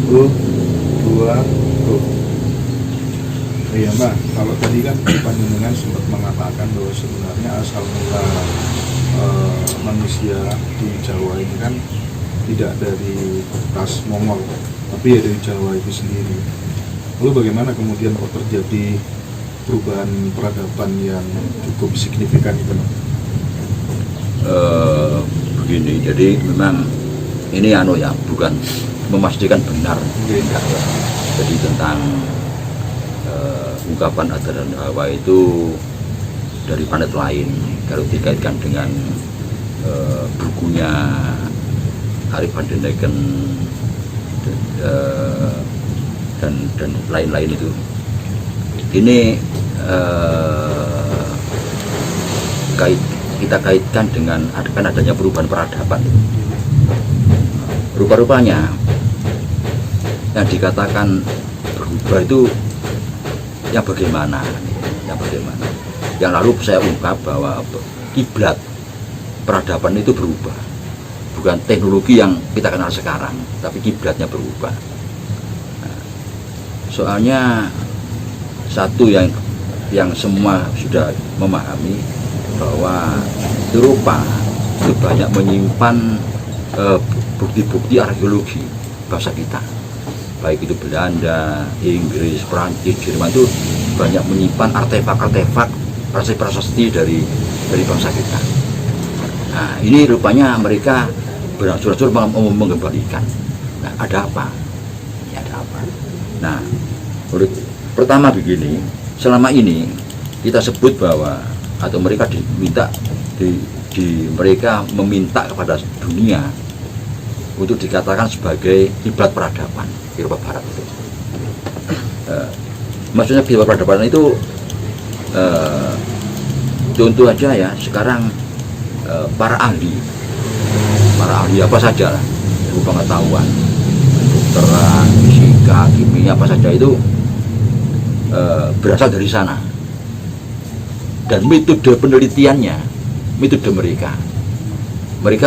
1, 2, go. Iya Mbak, kalau tadi kan panjenengan sempat mengatakan bahwa sebenarnya asal mula manusia di Jawa ini kan tidak dari ras Mongol, tapi ya dari Jawa itu sendiri. Lalu bagaimana kemudian kok terjadi perubahan peradaban yang cukup signifikan itu? Begini, jadi memang ini ya, bukan memastikan benar. Jadi tentang ungkapan Adam dan Hawa itu dari planet lain, kalau dikaitkan dengan bukunya Arif van Daniken dan lain-lain itu. Ini kita kaitkan dengan adanya perubahan peradaban. Rupa-rupanya yang dikatakan berubah itu yang bagaimana? Yang lalu saya ungkap bahwa kiblat peradaban itu berubah, bukan teknologi yang kita kenal sekarang, tapi kiblatnya berubah. Nah, soalnya satu yang semua sudah memahami bahwa Eropa itu banyak menyimpan bukti-bukti arkeologi bangsa kita, baik itu Belanda, Inggris, Prancis, Jerman, itu banyak menyimpan artefak-artefak prasasti dari bangsa kita. Nah, ini rupanya mereka berangsur-angsur mengembalikan. Nah, ada apa? Ya, ada apa? Nah, pertama begini, selama ini kita sebut bahwa atau mereka mereka meminta kepada dunia untuk dikatakan sebagai kiblat peradaban Eropa Barat itu. Maksudnya kiblat peradaban itu contoh aja ya, sekarang para ahli apa saja lah, ilmu pengetahuan, kedokteran, fisika, kimia, apa saja itu berasal dari sana. Dan metode penelitiannya, metode mereka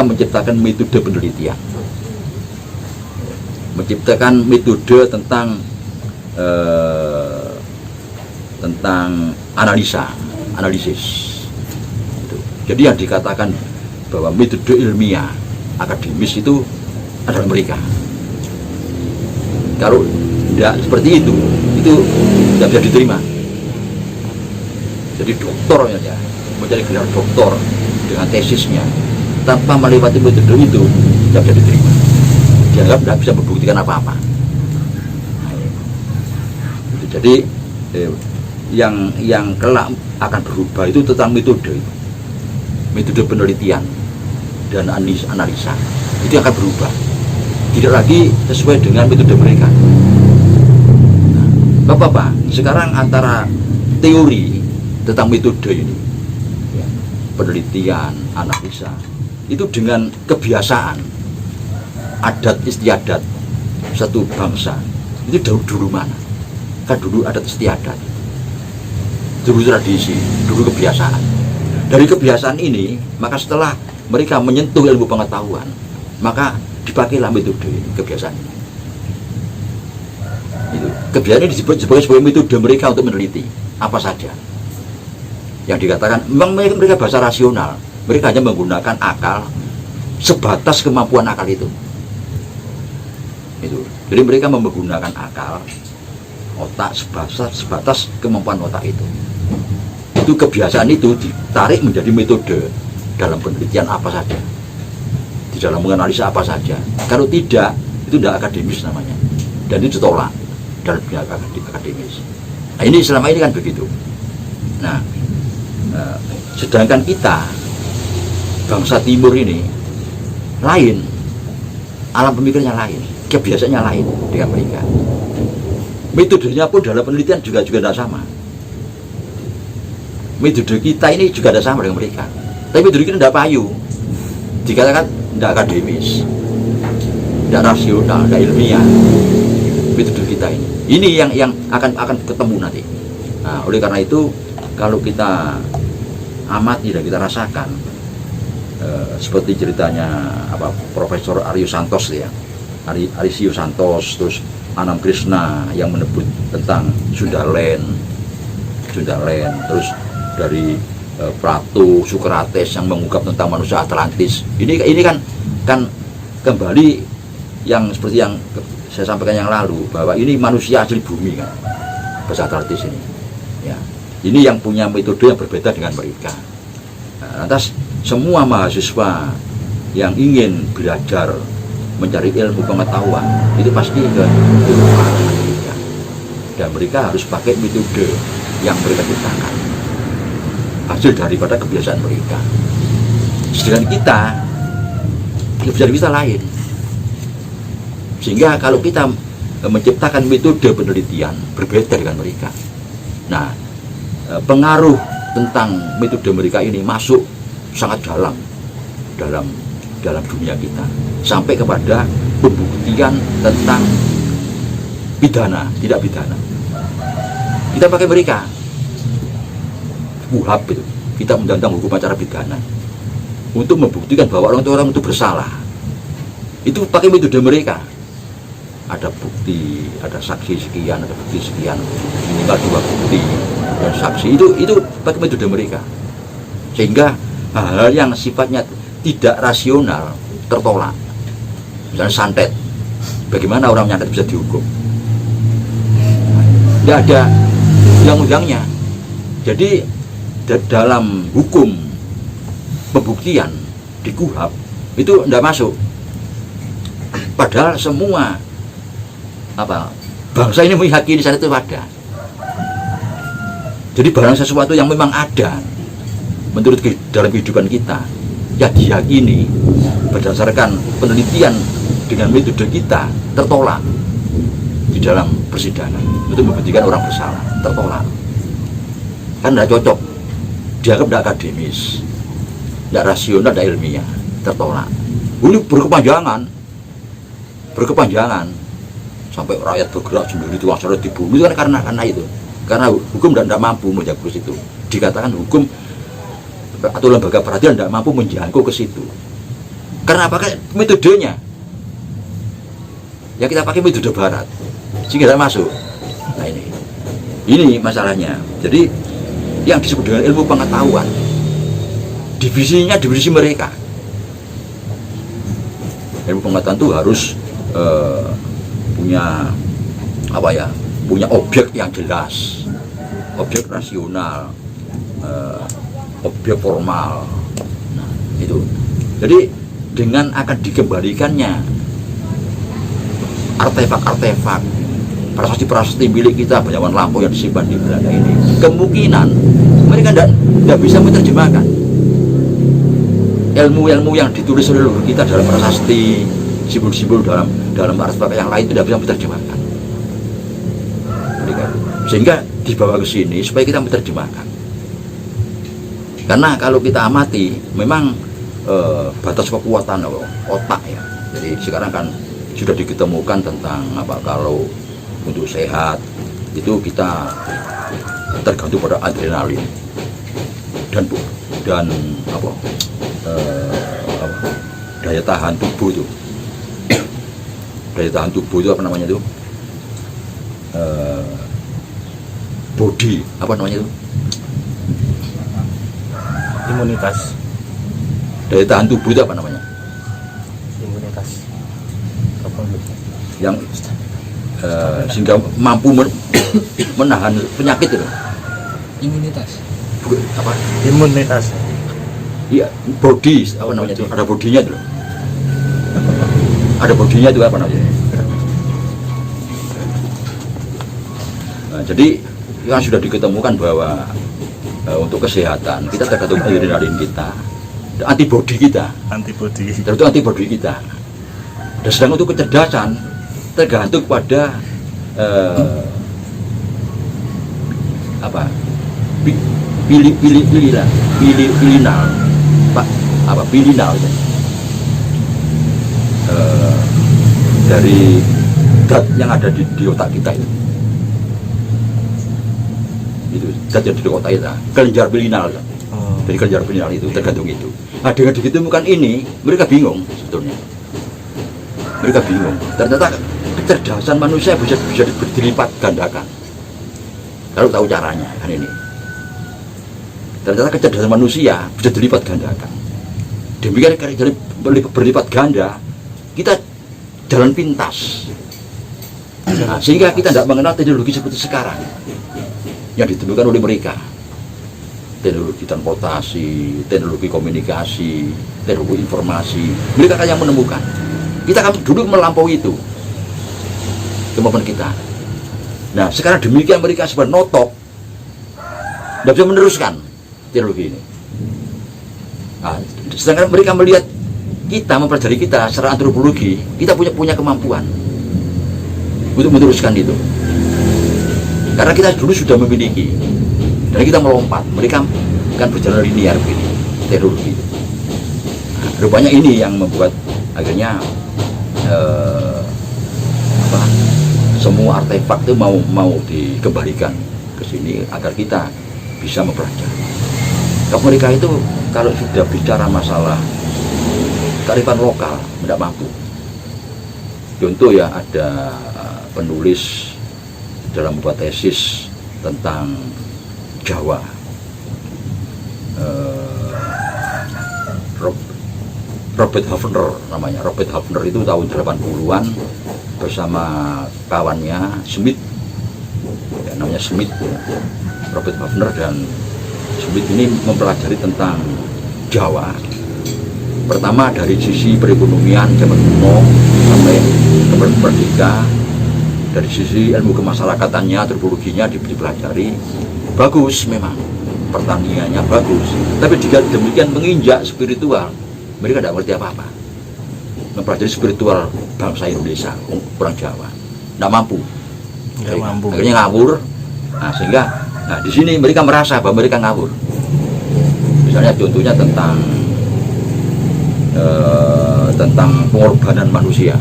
menciptakan metode penelitian, menciptakan metode tentang analisis. Jadi yang dikatakan bahwa metode ilmiah akademis itu adalah mereka. Kalau tidak seperti itu tidak bisa diterima. Jadi doktor ya, mencari gelar doktor dengan tesisnya tanpa melewati metode itu tidak bisa diterima. Dianggap tidak bisa membuktikan apa-apa. Jadi yang kelak akan berubah itu tentang metode penelitian dan analisa itu akan berubah, tidak lagi sesuai dengan metode mereka. Nah, Bapak, sekarang antara teori tentang metode ini, ya, penelitian, analisa, itu dengan kebiasaan, adat istiadat satu bangsa, itu dulu mana? Kan dulu adat istiadat, dulu tradisi, dulu kebiasaan. Dari kebiasaan ini, maka setelah mereka menyentuh ilmu pengetahuan, maka dipakailah metode ini, kebiasaan ini. Itu. Kebiasaan ini disebut sebagai metode mereka untuk meneliti apa saja. Yang dikatakan memang mereka bahasa rasional, mereka hanya menggunakan akal sebatas kemampuan akal itu. Jadi mereka menggunakan akal, otak sebatas kemampuan otak itu. Itu kebiasaan itu ditarik menjadi metode dalam penelitian apa saja, di dalam menganalisa apa saja. Kalau tidak, itu tidak akademis namanya, dan itu ditolak dalam dunia akademis. Nah, ini selama ini kan begitu. Nah, sedangkan kita bangsa timur ini lain, alam pemikirnya lain, kebiasaannya lain dengan mereka. Metodenya pun dalam penelitian juga tidak sama. Metode kita ini juga tidak sama dengan mereka. Tapi metode kita tidak payu, dikatakan tidak akademis, tidak rasional, tidak ilmiah. Metode kita ini yang akan ketemu nanti. Nah, oleh karena itu kalau kita amati dan kita rasakan seperti ceritanya Profesor Aryo Santos ya, Arisio Santos, terus Anam Krishna yang menyebut tentang Sundaland, terus dari Plato, Socrates yang mengungkap tentang manusia Atlantis. Ini kan kembali yang seperti yang saya sampaikan yang lalu, bahwa ini manusia asli bumi kan, bahasa Atlantis ini. Ya, ini yang punya metode yang berbeda dengan mereka. Nah, lantas semua mahasiswa yang ingin belajar mencari ilmu pengetahuan itu pasti ke Eropa, Amerika, dan mereka harus pakai metode yang mereka ciptakan, hasil daripada kebiasaan mereka. Sedangkan kita kebiasaan kita lain, sehingga kalau kita menciptakan metode penelitian berbeda dengan mereka, nah pengaruh tentang metode mereka ini masuk sangat dalam dunia kita, sampai kepada pembuktian tentang pidana, tidak pidana. Kita pakai mereka, UHAP itu, kita undang-undang hukum acara pidana, untuk membuktikan bahwa orang itu bersalah. Itu pakai metode mereka. Ada bukti, ada saksi sekian, ada bukti sekian, minimal 2 bukti dan saksi. Itu pakai metode mereka, sehingga hal-hal yang sifatnya tidak rasional tertolak. Misalnya santet, bagaimana orang nyantet bisa dihukum? Tidak ada undang-undangnya. Jadi dalam hukum pembuktian di KUHAP itu tidak masuk. Padahal semua bangsa ini meyakini santet itu ada. Jadi barang sesuatu yang memang ada menurut dalam kehidupan kita, ya diyakini berdasarkan penelitian dengan metode kita, tertolak di dalam persidangan untuk membuktikan orang bersalah, tertolak. Kan tidak cocok, dianggap tidak akademis, tidak rasional, tidak ilmiah, tertolak. Ini berkepanjangan sampai rakyat bergerak sendiri, itu masalah dibunuh. Itu kan karena itu, karena hukum tidak mampu menjangkau situ. Dikatakan hukum atau lembaga peradilan tidak mampu menjangkau ke situ. Karena pakai metodenya, ya kita pakai metode barat, sehingga tidak masuk. Nah ini masalahnya. Jadi yang disebut dengan ilmu pengetahuan, divisinya divisi mereka. Ilmu pengetahuan itu harus punya objek yang jelas, objek rasional, objek formal. Nah, itu. Jadi dengan akan dikembalikannya artefak-artefak, prasasti-prasasti milik kita, zaman lampau yang disimpan di Belanda ini, kemungkinan mereka tidak bisa menerjemahkan ilmu-ilmu yang ditulis oleh leluhur kita dalam prasasti, simbol-simbol dalam artefak yang lain, tidak bisa menerjemahkan. Sehingga dibawa ke sini supaya kita menerjemahkan. Karena kalau kita amati, memang batas kekuatan otak ya. Jadi sekarang kan sudah diketemukan tentang kalau untuk sehat itu kita tergantung pada adrenalin dan daya tahan tubuh itu. Daya tahan tubuh itu apa namanya itu? Body apa namanya itu? Imunitas. Daya tahan tubuh itu apa namanya? Imunitas. Apa gitu? Yang sehingga mampu menahan penyakit itu. Imunitas. Apa? Imunitas. Iya, body apa namanya itu? Ada bodinya itu. Ada bodinya itu apa namanya? Nah, jadi yang sudah diketemukan bahwa untuk kesehatan kita tergantung adrenalin kita, antibodi kita, tergantung antibodi kita. Dan sedang untuk kecerdasan tergantung pada pilinal dari zat yang ada di otak kita itu zat yang di otak kita, kelenjar pilinal dari kelenjar pilinal itu tergantung itu. Nah dengan ditemukan ini mereka bingung sebetulnya. Mereka bingung. Ternyata kecerdasan manusia bisa dilipat gandakan. Kalau tahu caranya kan ini. Ternyata kecerdasan manusia bisa dilipat gandakan. Demikian dari berlipat ganda, kita jalan pintas. Nah, sehingga kita tidak mengenal teknologi seperti sekarang yang ditemukan oleh mereka. Teknologi transportasi, teknologi komunikasi, teknologi informasi, mereka kan yang menemukan. Kita kan dulu melampaui itu kemampuan kita. Nah sekarang demikian mereka sebenarnya notok, tidak bisa meneruskan teknologi ini. Nah, sedangkan mereka melihat kita, mempelajari kita secara antropologi, kita punya kemampuan untuk meneruskan itu. Karena kita dulu sudah memiliki, dan kita melompat, mereka kan berjalan linear begini, teknologi. Nah, rupanya ini yang membuat akhirnya semua artefak itu mau dikembalikan ke sini agar kita bisa mempelajari. Kalau mereka itu kalau sudah bicara masalah kearifan lokal tidak mampu. Contoh ya, ada penulis dalam membuat tesis tentang Jawa, Robert Hafner namanya. Robert Hafner itu tahun 80-an bersama kawannya Smith, ya, namanya Smith. Robert Hafner dan Smith ini mempelajari tentang Jawa. Pertama dari sisi perekonomian zaman kuno sampai merdeka, dari sisi ilmu kemasyarakatannya, antropologinya dipelajari. Bagus memang, pertaniannya bagus, tapi jika demikian menginjak spiritual, mereka tidak mengerti apa-apa. Mempelajari spiritual bangsa Indonesia, orang Jawa, tidak mampu. Akhirnya ngawur. Nah, sehingga di sini mereka merasa bahwa mereka ngawur. Misalnya contohnya tentang pengorbanan manusia.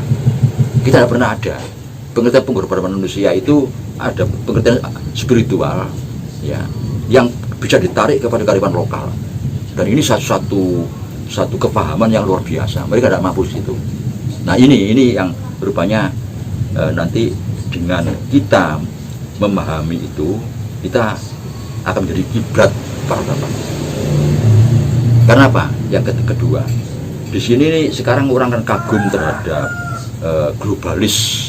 Kita tidak pernah ada pengertian pengorbanan manusia. Itu ada pengertian spiritual, ya, yang bisa ditarik kepada kearifan lokal. Dan ini satu kepahaman yang luar biasa. Mereka tidak mampu situ. Nah ini yang rupanya nanti dengan kita memahami itu, kita akan menjadi kiblat para bapak. Karena apa? Yang kedua, di sini nih, sekarang orang kan kagum terhadap globalis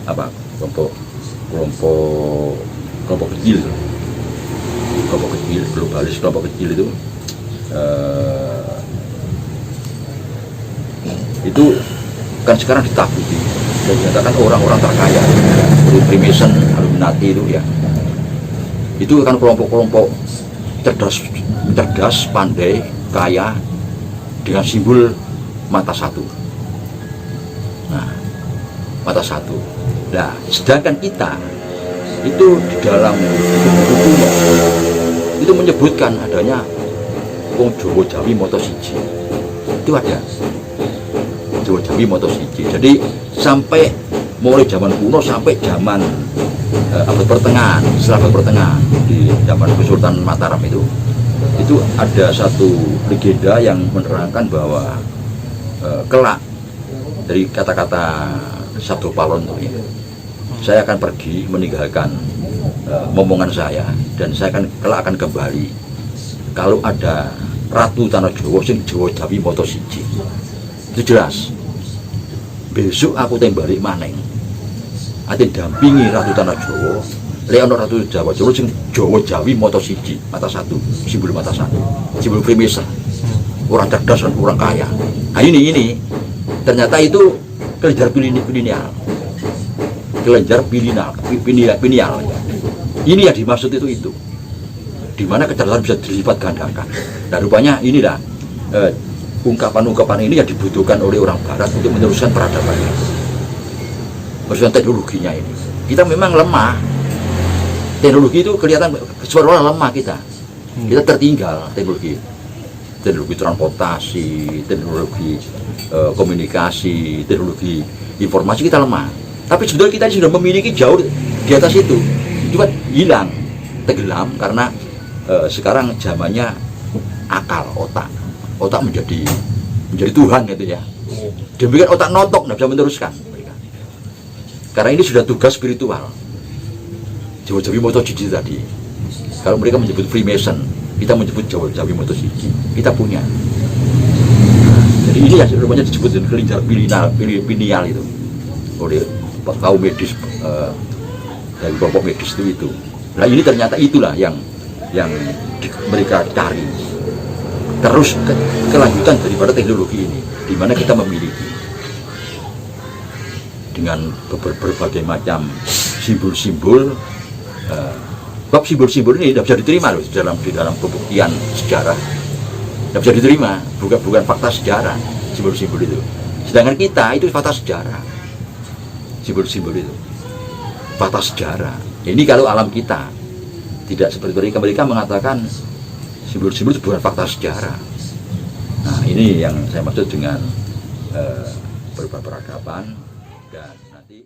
apa, kelompok kecil, globalis, kelompok kecil itu kan sekarang ditakuti dan dinyatakan orang-orang terkaya seperti Freemason, Illuminati itu ya, itu kan kelompok-kelompok cerdas, pandai, kaya dengan simbol mata satu. Nah, mata satu. Nah, sedangkan kita itu di dalam buku itu menyebutkan adanya wong Jawa Jawi moto siji. Itu ada Jawa Jawi moto siji. Jadi sampai mulai zaman kuno sampai zaman abad pertengahan, setelah abad pertengahan di zaman Kesultanan Mataram itu ada satu legenda yang menerangkan bahwa kelak dari kata-kata Sabdo Palon itu ya, saya akan pergi meninggalkan momongan saya dan saya kelak akan kembali kalau ada ratu tanah Jawa sing Jawa Jawi moto siji. Itu jelas. Besok aku tembali maneng. Ati dampingi ratu tanah Jawa, leono ratu Jawa sing Jawa Jawi moto siji, mata satu, simbol mata satu, simbol Freemason. Orang cerdas dan orang kaya. Nah ini ternyata itu kelenjar pineal. Kelenjar pineal. Ini yang dimaksud itu. Di mana kecerdasan bisa dilipat gandakan. Nah rupanya inilah ungkapan-ungkapan ini yang dibutuhkan oleh orang Barat untuk meneruskan peradaban. Meneruskan teknologinya ini. Kita memang lemah. Teknologi itu kelihatan seolah-olah lemah kita. Kita tertinggal teknologi transportasi, teknologi komunikasi, teknologi informasi kita lemah. Tapi sebetulnya kita sudah memiliki jauh di atas itu. Cuma hilang, tenggelam karena sekarang zamannya akal, otak menjadi menjadi Tuhan gitu ya. Demikian otak notok nggak bisa meneruskan mereka. Karena ini sudah tugas spiritual. Jawa-Jawi Moto Jiji tadi. Kalau mereka menyebut Freemason, kita menyebut Jawa-Jawi Moto Jiji. Kita punya. Jadi ini yang rupanya disebut dengan kelinjar pineal itu oleh kaum medis dari kelompok medis itu. Nah ini ternyata itulah yang mereka cari. Terus kelanjutan daripada teknologi ini, di mana kita memiliki dengan berbagai macam simbol-simbol. Bab simbol-simbol ini tidak bisa diterima loh di dalam pembuktian sejarah. Tidak bisa diterima, bukan fakta sejarah simbol-simbol itu. Sedangkan kita itu fakta sejarah. Simbol-simbol itu fakta sejarah. Ini kalau alam kita tidak seperti mereka mengatakan simbol-simbol itu bukan fakta sejarah. Nah ini yang saya maksud dengan berubah peradaban dan nanti